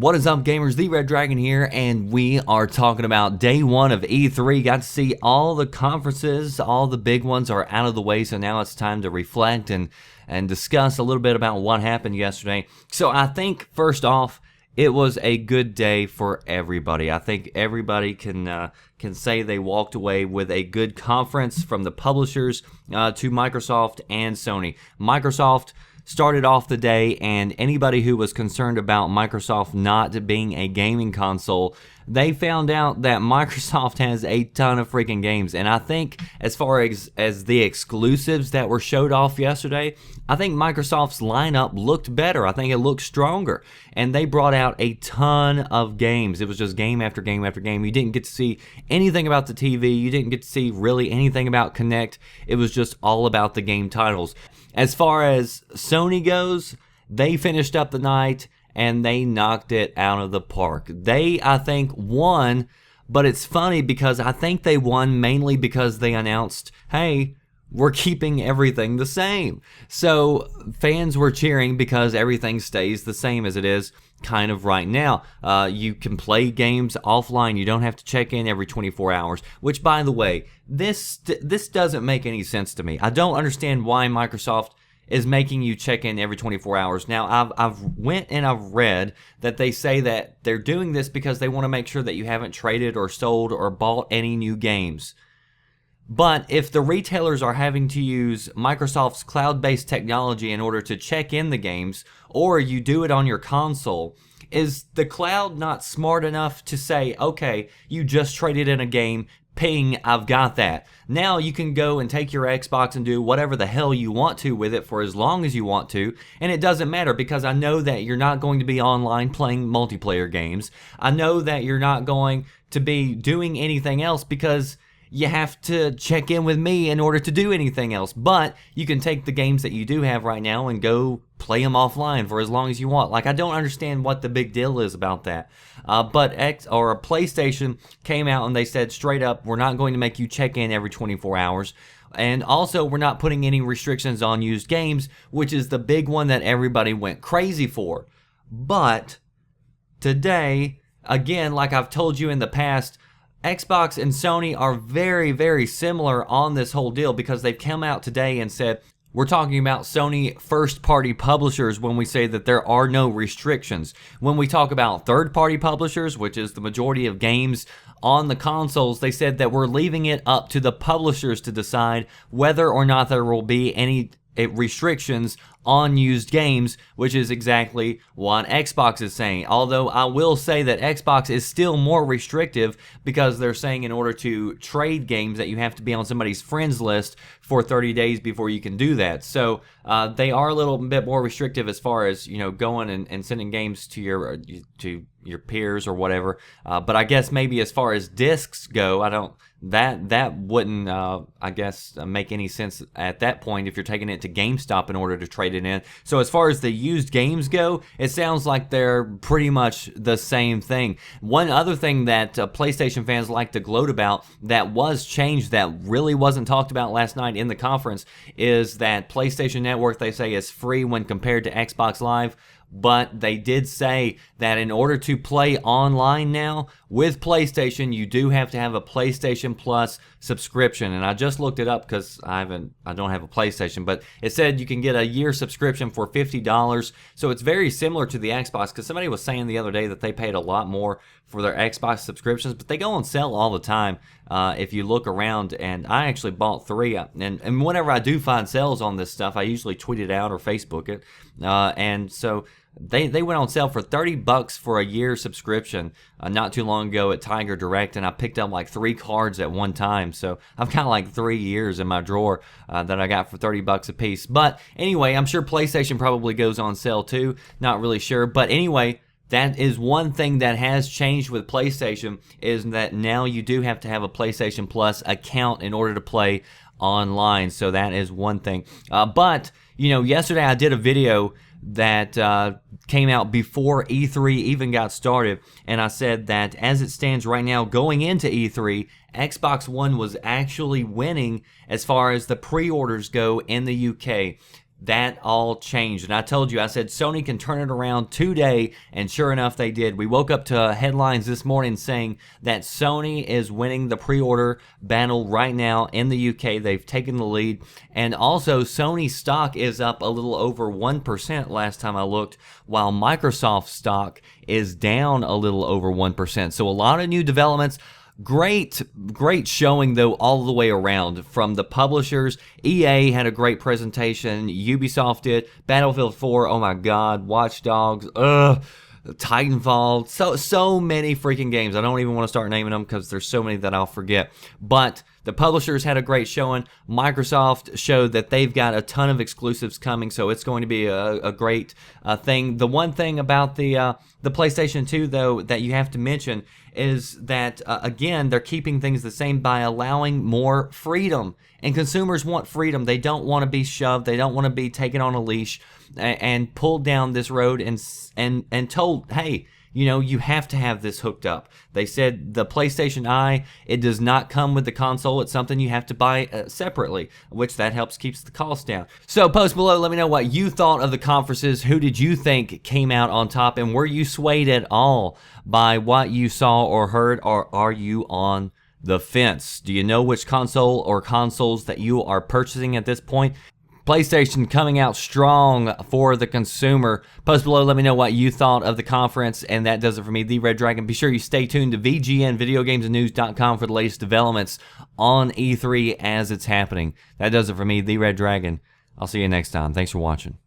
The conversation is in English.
What is up, gamers? The Red Dragon here, and we are talking about day one of E3. Got to see all the conferences, all the big ones are out of the way, so now it's time to reflect and discuss a little bit about what happened yesterday. So I think, first off, it was a good day for everybody. I think everybody can say they walked away with a good conference, from the publishers to Microsoft and Sony. Microsoft started off the day, and anybody who was concerned about Microsoft not being a gaming console, they found out that Microsoft has a ton of freaking games. And I think as far as the exclusives that were showed off yesterday, I think Microsoft's lineup looked better. I think it looked stronger. And they brought out a ton of games. It was just game after game after game. You didn't get to see anything about the TV. You didn't get to see really anything about Kinect. It was just all about the game titles. As far as Sony goes, they finished up the night and they knocked it out of the park. They, I think, won, but it's funny because I think they won mainly because they announced, hey, we're keeping everything the same. So fans were cheering because everything stays the same as it is kind of right now. You can play games offline. You don't have to check in every 24 hours, which, by the way, this doesn't make any sense to me. I don't understand why Microsoft is making you check in every 24 hours. Now, I've went and I've read that they say that they're doing this because they want to make sure that you haven't traded or sold or bought any new games. But if the retailers are having to use Microsoft's cloud-based technology in order to check in the games, or you do it on your console, is the cloud not smart enough to say, okay, you just traded in a game, ping, I've got that. Now you can go and take your Xbox and do whatever the hell you want to with it for as long as you want to, and it doesn't matter because I know that you're not going to be online playing multiplayer games. I know that you're not going to be doing anything else because you have to check in with me in order to do anything else. But you can take the games that you do have right now and go play them offline for as long as you want. Like, I don't understand what the big deal is about that. But PlayStation came out and they said straight up, we're not going to make you check in every 24 hours. And also, we're not putting any restrictions on used games, which is the big one that everybody went crazy for. But today, again, like I've told you in the past, Xbox and Sony are very, very similar on this whole deal because they've come out today and said, we're talking about Sony first-party publishers when we say that there are no restrictions. When we talk about third-party publishers, which is the majority of games on the consoles, they said that we're leaving it up to the publishers to decide whether or not there will be any restrictions on used games, which is exactly what Xbox is saying. Although I will say that Xbox is still more restrictive because they're saying in order to trade games that you have to be on somebody's friends list for 30 days before you can do that. So they are a little bit more restrictive as far as, you know, going and sending games to your peers or whatever. But I guess maybe as far as discs go, I don't. That wouldn't, I guess, make any sense at that point if you're taking it to GameStop in order to trade it in. So as far as the used games go, it sounds like they're pretty much the same thing. One other thing that PlayStation fans like to gloat about that was changed that really wasn't talked about last night in the conference is that PlayStation Network, they say, is free when compared to Xbox Live. But they did say that in order to play online now with PlayStation, you do have to have a PlayStation Plus subscription. And I just looked it up because I don't have a PlayStation, but it said you can get a year subscription for $50. So it's very similar to the Xbox, because somebody was saying the other day that they paid a lot more for their Xbox subscriptions, but they go on sale all the time. If you look around, and I actually bought 3, and whenever I do find sales on this stuff, I usually tweet it out or Facebook it, and so they went on sale for $30 for a year subscription not too long ago at Tiger Direct, and I picked up like 3 cards at one time, so I've got like 3 years in my drawer that I got for $30 a piece. But anyway, I'm sure PlayStation probably goes on sale too, not really sure, but anyway, that is one thing that has changed with PlayStation, is that now you do have to have a PlayStation Plus account in order to play online. So that is one thing. But, you know, yesterday I did a video that came out before E3 even got started, and I said that as it stands right now going into E3, Xbox One was actually winning as far as the pre-orders go in the UK. that all changed. And I told you, I said Sony can turn it around today, and sure enough, they did. We woke up to headlines this morning saying that Sony is winning the pre-order battle right now in the UK. They've taken the lead, and also Sony stock is up a little over 1% last time I looked, while Microsoft stock is down a little over 1%. So a lot of new developments. Great showing though all the way around from the publishers. EA had a great presentation. Ubisoft did. Battlefield 4, oh my god. Watch Dogs, Titanfall, so many freaking games. I don't even want to start naming them because there's so many that I'll forget. But the publishers had a great showing. Microsoft showed that they've got a ton of exclusives coming, so it's going to be a great thing. The one thing about the PlayStation 2, though, that you have to mention is that, again, they're keeping things the same by allowing more freedom. And consumers want freedom. They don't want to be shoved. They don't want to be taken on a leash and pulled down this road and told, hey, you know, you have to have this hooked up. They said the PlayStation Eye, it does not come with the console. It's something you have to buy separately, which that helps keeps the cost down. So post below, let me know what you thought of the conferences. Who did you think came out on top? And were you swayed at all by what you saw or heard? Or are you on the fence? Do you know which console or consoles that you are purchasing at this point? PlayStation coming out strong for the consumer. Post below, let me know what you thought of the conference, and that does it for me, The Red Dragon. Be sure you stay tuned to VGNVideoGamesandNews.com for the latest developments on E3 as it's happening. That does it for me, The Red Dragon. I'll see you next time. Thanks for watching.